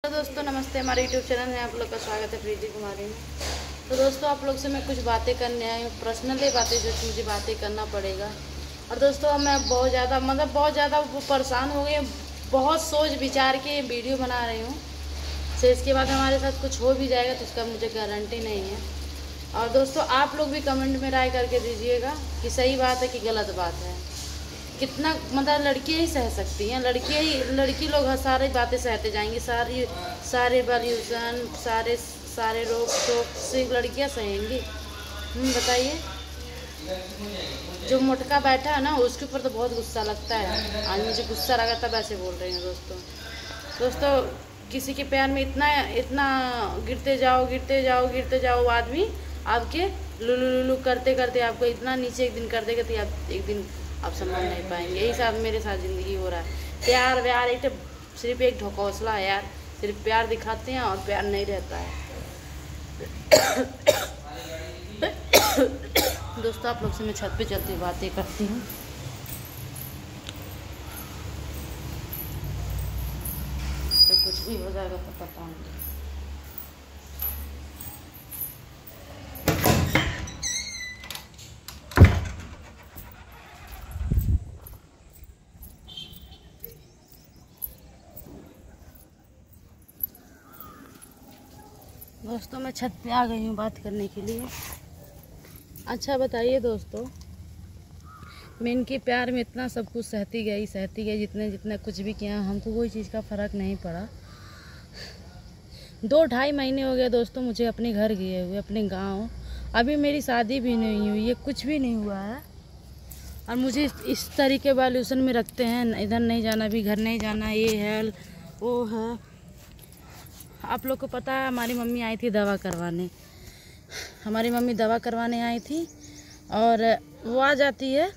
तो दोस्तों नमस्ते, हमारे यूट्यूब चैनल है, आप लोग का स्वागत है प्रीति कुमारी में। तो दोस्तों आप लोग से मैं कुछ बातें करने आई हूँ, पर्सनली बातें जो मुझे बातें करना पड़ेगा। और दोस्तों मैं बहुत ज़्यादा परेशान हो गई, बहुत सोच विचार के वीडियो बना रही हूँ। तो इसके बाद हमारे साथ कुछ हो भी जाएगा तो उसका मुझे गारंटी नहीं है। और दोस्तों आप लोग भी कमेंट में राय करके दीजिएगा कि सही बात है कि गलत बात है। कितना लड़कियाँ ही सह सकती हैं, लड़की लोग सारी बातें सहते जाएंगी, सारे पॉल्यूशन, सारे रोक टोक सिर्फ लड़कियाँ सहेंगी। बताइए। जो मोटका बैठा है ना उसके ऊपर तो बहुत गुस्सा लगता है। आज मुझे गुस्सा लगा तब ऐसे बोल रही हैं दोस्तों किसी के प्यार में इतना गिरते जाओ आदमी आपके लुलु करते करते आपको इतना नीचे एक दिन कर देगा कि आप एक दिन आप समझ नहीं पाएंगे। यही साथ मेरे साथ ज़िंदगी हो रहा है। प्यार एक तो सिर्फ एक ढकोसला है यार, सिर्फ प्यार दिखाते हैं और प्यार नहीं रहता है। दोस्तों आप लोग से मैं छत पे चलती बातें करती हूँ। तो कुछ भी हो जाएगा तो पता नहीं। दोस्तों मैं छत पे आ गई हूँ बात करने के लिए। अच्छा बताइए दोस्तों, मैं इनके प्यार में इतना सब कुछ सहती गई जितना कुछ भी किया, हमको कोई चीज़ का फ़र्क नहीं पड़ा। 2-2.5 महीने हो गए दोस्तों मुझे अपने घर गए हुए, अपने गांव। अभी मेरी शादी भी नहीं हुई है, कुछ भी नहीं हुआ है। और मुझे इस तरीके वैल्यूशन में रखते हैं, इधर नहीं जाना, भी घर नहीं जाना, ये है वो है। आप लोग को पता है हमारी मम्मी आई थी दवा करवाने, हमारी मम्मी दवा करवाने आई थी और वो आ जाती है,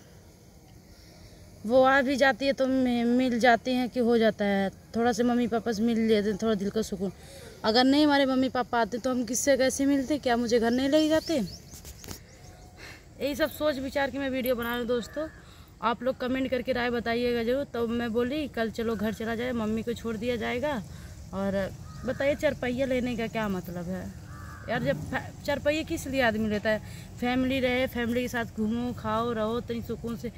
वो आ भी जाती है तो मिल जाती हैं कि हो जाता है थोड़ा से मम्मी पापा से मिल लेते हैं, थोड़ा दिल का सुकून। अगर नहीं हमारे मम्मी पापा आते तो हम किससे कैसे मिलते, क्या मुझे घर नहीं ले जाते। यही सब सोच विचार के मैं वीडियो बना रही हूँ दोस्तों। आप लोग कमेंट करके राय बताइएगा जरूर। तो मैं बोली कल चलो घर चला जाए, मम्मी को छोड़ दिया जाएगा। और बताइए चरपहिया लेने का क्या मतलब है यार। जब चरपहिया किस लिए आदमी लेता है, फैमिली रहे, फैमिली के साथ घूमो खाओ रहो तनी सुकून से।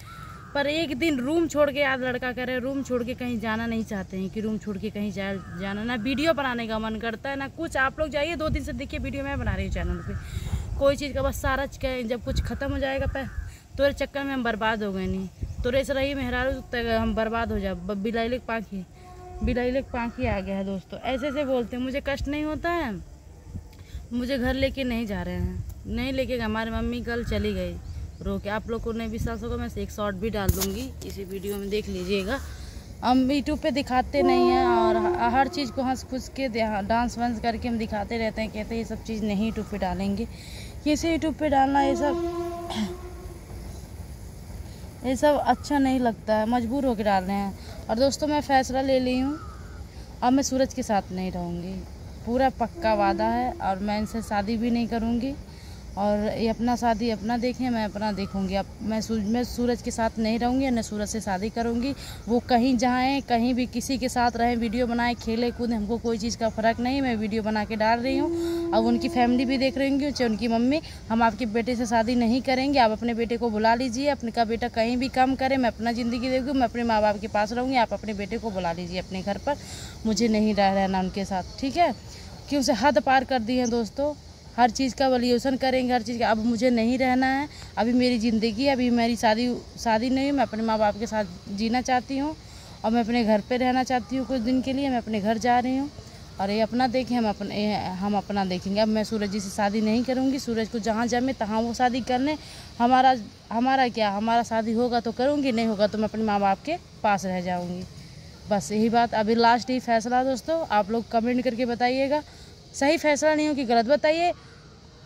पर एक दिन रूम छोड़ के आज लड़का करे, रूम छोड़ के कहीं जाना नहीं चाहते हैं कि रूम छोड़ के कहीं जाना, ना वीडियो बनाने का मन करता है ना कुछ। आप लोग जाइए 2 दिन से देखिए वीडियो मैं बना रही हूँ चैनल पे, कोई चीज़ का बस सारा जब कुछ ख़त्म हो जाएगा तोरे चक्कर में हम बर्बाद हो गए। नहीं तोरे से रही मेहरारू हम बर्बाद हो जाए। बिलाई पाँखी आ गया है दोस्तों। ऐसे बोलते हैं, मुझे कष्ट नहीं होता है। मुझे घर लेके नहीं जा रहे हैं, नहीं लेके हमारी मम्मी कल चली गई रो के। आप लोग को नहीं विश्वास होगा, मैं एक शॉर्ट भी डाल दूंगी इसी वीडियो में, देख लीजिएगा। हम यूट्यूब पे दिखाते नहीं हैं और हर चीज़ को हंस खुश के डांस वांस करके हम दिखाते रहते हैं, कहते हैं ये सब चीज़ नहीं यूट्यूब पे डालेंगे। कैसे यूट्यूब पे डालना, ये सब अच्छा नहीं लगता है, मजबूर होकर डाल रहे हैं। और दोस्तों मैं फ़ैसला ले ली हूँ, अब मैं सूरज के साथ नहीं रहूँगी, पूरा पक्का वादा है। और मैं इनसे शादी भी नहीं करूँगी और ये अपना शादी अपना देखें, मैं अपना देखूँगी। अब मैं सूरज के साथ नहीं रहूँगी, न सूरज से शादी करूँगी। वो कहीं जाएँ, कहीं भी किसी के साथ रहें, वीडियो बनाए, खेले कूदें, हमको कोई चीज़ का फ़र्क नहीं। मैं वीडियो बना के डाल रही हूँ। अब उनकी फैमिली भी देख रही होंगी, चाहे उनकी मम्मी, हम आपके बेटे से शादी नहीं करेंगे। आप अपने बेटे को बुला लीजिए, अपने का बेटा कहीं भी काम करे, मैं अपना ज़िंदगी देखूँ, मैं अपने माँ बाप के पास रहूँगी। आप अपने बेटे को बुला लीजिए अपने घर पर, मुझे नहीं रहना उनके साथ, ठीक है। कि उसे हद पार कर दी है दोस्तों, हर चीज़ का वैल्यूएशन करेंगे, हर चीज़ का। अब मुझे नहीं रहना है, अभी मेरी ज़िंदगी, अभी मेरी शादी नहीं, मैं अपने माँ बाप के साथ जीना चाहती हूँ और मैं अपने घर पे रहना चाहती हूँ कुछ दिन के लिए। मैं अपने घर जा रही हूँ और ये अपना देखें, हम अपना देखेंगे। अब मैं सूरज जी से शादी नहीं करूँगी, सूरज को जहाँ जमे तहाँ वो शादी कर लें। हमारा क्या, हमारा शादी होगा तो करूँगी, नहीं होगा तो मैं अपने माँ बाप के पास रह जाऊँगी। बस यही बात, अभी लास्ट ही फैसला दोस्तों। आप लोग कमेंट करके बताइएगा सही फैसला नहीं हो कि गलत, बताइए।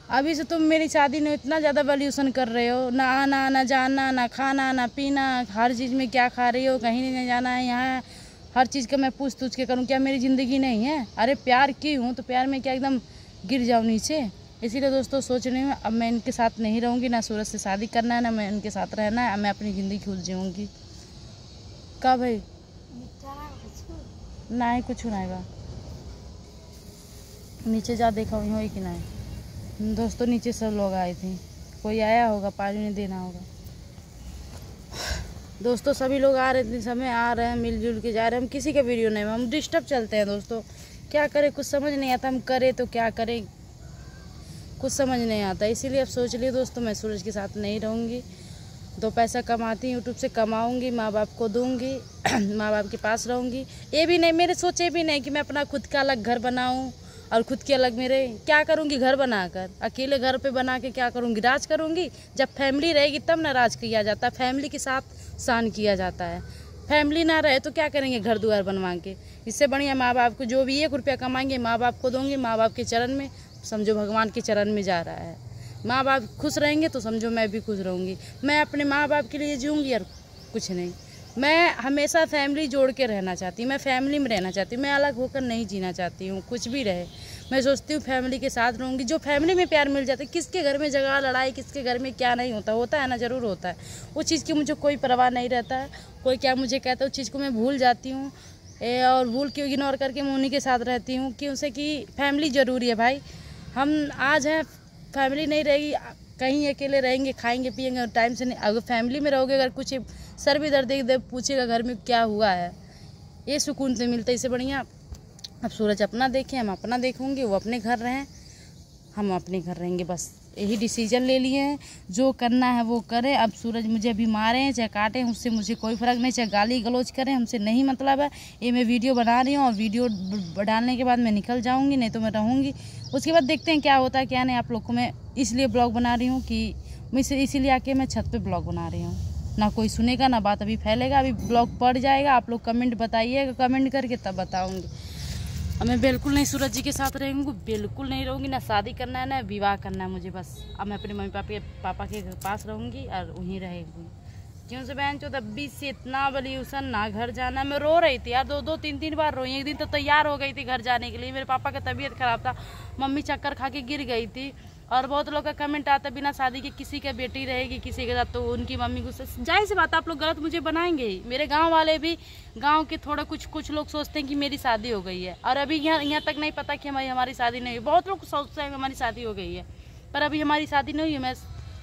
अभी से तुम मेरी शादी में इतना ज़्यादा वैल्यूशन कर रहे हो, ना आना ना जाना ना खाना ना पीना, हर चीज़ में क्या खा रही हो, कहीं नहीं जाना है, यहाँ हर चीज़ का मैं पूछ के करूँ, क्या मेरी ज़िंदगी नहीं है। अरे प्यार की हूँ तो प्यार में क्या एकदम गिर जाऊँ नीचे। इसीलिए दोस्तों सोच रही हूँ अब मैं इनके साथ नहीं रहूँगी, ना सूरज से शादी करना है, ना मैं इनके साथ रहना है। मैं अपनी ज़िंदगी खुद जीऊँगी। का भाई ना ही कुछ नहीं बा। नीचे जा देखा हुई हो कि नहीं दोस्तों, नीचे सब लोग आए थे, कोई आया होगा, पानी नहीं देना होगा दोस्तों। सभी लोग आ रहे थे, समय आ रहे हैं, मिलजुल के जा रहे हैं। हम किसी का वीडियो नहीं, हम डिस्टर्ब चलते हैं दोस्तों, क्या करें, कुछ समझ नहीं आता, हम करें तो क्या करें, कुछ समझ नहीं आता। इसीलिए अब सोच लिए दोस्तों मैं सूरज के साथ नहीं रहूँगी, 2 पैसा कमाती यूट्यूब से कमाऊँगी, माँ बाप को दूँगी माँ बाप के पास रहूँगी। ये भी नहीं, मेरे सोचे भी नहीं कि मैं अपना खुद का अलग घर बनाऊँ और खुद के अलग मेरे क्या करूँगी घर बनाकर, अकेले घर पे बना के क्या करूँगी, राज करूँगी। जब फैमिली रहेगी तब ना राज किया जाता है, फैमिली के साथ शान किया जाता है। फैमिली ना रहे तो क्या करेंगे घर द्वार बनवा के। इससे बढ़िया माँ बाप को जो भी 1 रुपया कमाएंगे माँ बाप को दूँगी, माँ बाप के चरण में, समझो भगवान के चरण में जा रहा है। माँ बाप खुश रहेंगे तो समझो मैं भी खुश रहूँगी। मैं अपने माँ बाप के लिए जीऊँगी और कुछ नहीं। मैं हमेशा फैमिली जोड़ के रहना चाहती हूँ, मैं फैमिली में रहना चाहती हूँ, मैं अलग होकर नहीं जीना चाहती हूँ। कुछ भी रहे मैं सोचती हूँ फैमिली के साथ रहूँगी। जो फैमिली में प्यार मिल जाता है, किसके घर में झगड़ा लड़ाई, किसके घर में क्या नहीं होता, होता है ना, ज़रूर होता है। वो चीज़ की मुझे कोई परवाह नहीं रहता है, कोई क्या मुझे कहता है उस चीज़ को मैं भूल जाती हूँ और भूल के इग्नोर करके मैं उन्हीं के साथ रहती हूँ। क्यों से कि फैमिली ज़रूरी है भाई। हम आज हैं, फैमिली नहीं रहेगी, कहीं अकेले रहेंगे, खाएंगे पिएंगे और टाइम से नहीं। अगर फैमिली में रहोगे, अगर कुछ सर भी दर्द पूछेगा घर में क्या हुआ है, ये सुकून से मिलता है। इससे बढ़िया अब सूरज अपना देखें, हम अपना देखूँगे, वो अपने घर रहें, हम अपने घर रहेंगे। बस यही डिसीजन ले लिए हैं, जो करना है वो करें। अब सूरज मुझे अभी मारें चाहे काटें, उससे मुझे कोई फ़र्क नहीं, चाहे गाली गलौज करें, हमसे नहीं मतलब है। ये मैं वीडियो बना रही हूँ और वीडियो डालने के बाद मैं निकल जाऊँगी, नहीं तो मैं रहूँगी। उसके बाद देखते हैं क्या होता है क्या नहीं। आप लोग को मैं इसलिए ब्लॉग बना रही हूँ कि मैं इसीलिए आके मैं छत पर ब्लॉग बना रही हूँ। ना कोई सुनेगा ना बात अभी फैलेगा, अभी ब्लॉग पड़ जाएगा। आप लोग कमेंट बताइएगा, कमेंट करके तब बताऊँगी। अब मैं बिल्कुल नहीं सूरज जी के साथ रहूँगी, बिल्कुल नहीं रहूँगी। ना शादी करना है ना विवाह करना है मुझे। बस अब मैं अपने मम्मी पापा के पास रहूँगी और वहीं रहेंगी। क्यों से बहन चो 20 से इतना वल्यूशन, ना घर जाना। मैं रो रही थी यार, 2-3 बार रोई। एक दिन तो तैयार हो गई थी घर जाने के लिए, मेरे पापा का तबीयत खराब था, मम्मी चक्कर खा के गिर गई थी। और बहुत लोग का कमेंट आता बिना शादी के किसी का बेटी रहेगी किसी के साथ, तो उनकी मम्मी को जाहिर सी बात आप लोग गलत मुझे बनाएंगे ही। मेरे गांव वाले भी, गांव के थोड़ा कुछ लोग सोचते हैं कि मेरी शादी हो गई है, और अभी यहाँ तक नहीं पता कि हमारी शादी नहीं हुई। बहुत लोग सोचते हैं कि हमारी शादी हो गई है, पर अभी हमारी शादी नहीं हुई।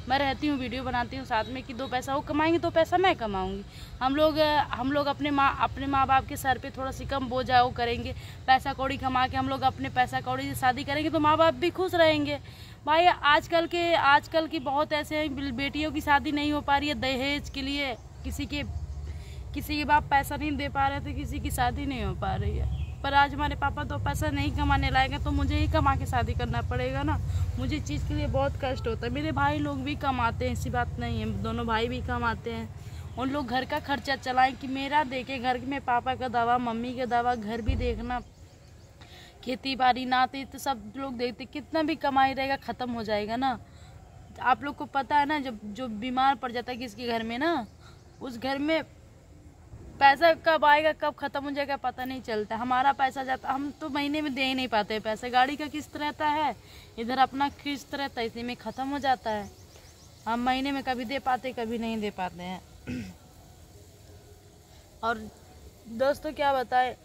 मैं रहती हूँ, वीडियो बनाती हूँ साथ में कि 2 पैसा वो कमाएंगे, 2 पैसा मैं कमाऊँगी। हम लोग अपने माँ बाप के सर पे थोड़ा सी कम बोझा वो करेंगे, पैसा कौड़ी कमा के हम लोग अपने पैसा कौड़ी से शादी करेंगे तो माँ बाप भी खुश रहेंगे। भाई आजकल की बहुत ऐसे हैं, बेटियों की शादी नहीं हो पा रही है दहेज के लिए, किसी के बाप पैसा नहीं दे पा रहे थे, किसी की शादी नहीं हो पा रही है। पर आज हमारे पापा 2 पैसा नहीं कमाने लायक तो मुझे ही कमा के शादी करना पड़ेगा ना। मुझे इस चीज़ के लिए बहुत कष्ट होता है। मेरे भाई लोग भी कमाते हैं, ऐसी बात नहीं है, दोनों भाई भी कमाते हैं। उन लोग घर का खर्चा चलाएं कि मेरा देखे, घर में पापा का दवा, मम्मी का दवा, घर भी देखना, खेती बाड़ी नाते तो सब लोग देखते। कितना भी कमाई रहेगा ख़त्म हो जाएगा ना। आप लोग को पता है ना, जब जो बीमार पड़ जाता है किसके घर में ना, उस घर में पैसा कब आएगा कब ख़त्म हो जाएगा पता नहीं चलता। हमारा पैसा जाता, हम तो महीने में दे ही नहीं पाते पैसे। गाड़ी का किस्त रहता है, इधर अपना किस्त रहता है, इसी में ख़त्म हो जाता है। हम महीने में कभी दे पाते कभी नहीं दे पाते हैं। और दोस्तों क्या बताए,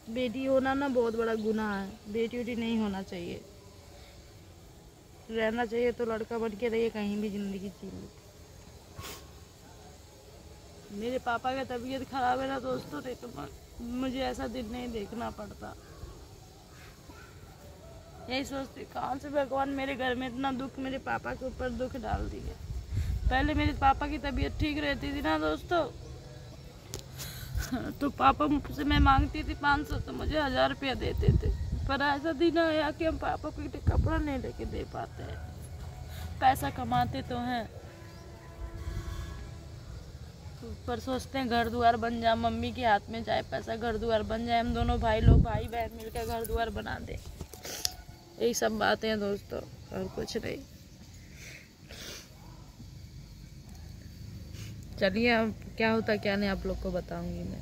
बेटी होना ना बहुत बड़ा गुनाह है। बेटी उटी नहीं होना चाहिए, रहना चाहिए तो लड़का बन के रहिए, कहीं भी ज़िंदगी जी ली। मेरे पापा का तबीयत खराब है ना दोस्तों, नहीं तो मुझे ऐसा दिन नहीं देखना पड़ता। यही सोचती कहाँ से भगवान मेरे घर में इतना दुख मेरे पापा के ऊपर दुख डाल दिए। पहले मेरे पापा की तबीयत ठीक रहती थी ना दोस्तों, तो पापा मुझसे मैं मांगती थी 500 तो मुझे 1000 रुपया देते थे। पर ऐसा दिन आया कि हम पापा को कपड़ा नहीं लेके दे पाते हैं। पैसा कमाते तो हैं पर सोचते हैं घर द्वार बन जाए, मम्मी के हाथ में जाए पैसा, घर द्वार बन जाए, हम दोनों भाई बहन मिलकर घर द्वार बना दें। यही सब बातें हैं दोस्तों, और कुछ नहीं। चलिए अब क्या होता क्या नहीं आप लोग को बताऊंगी मैं।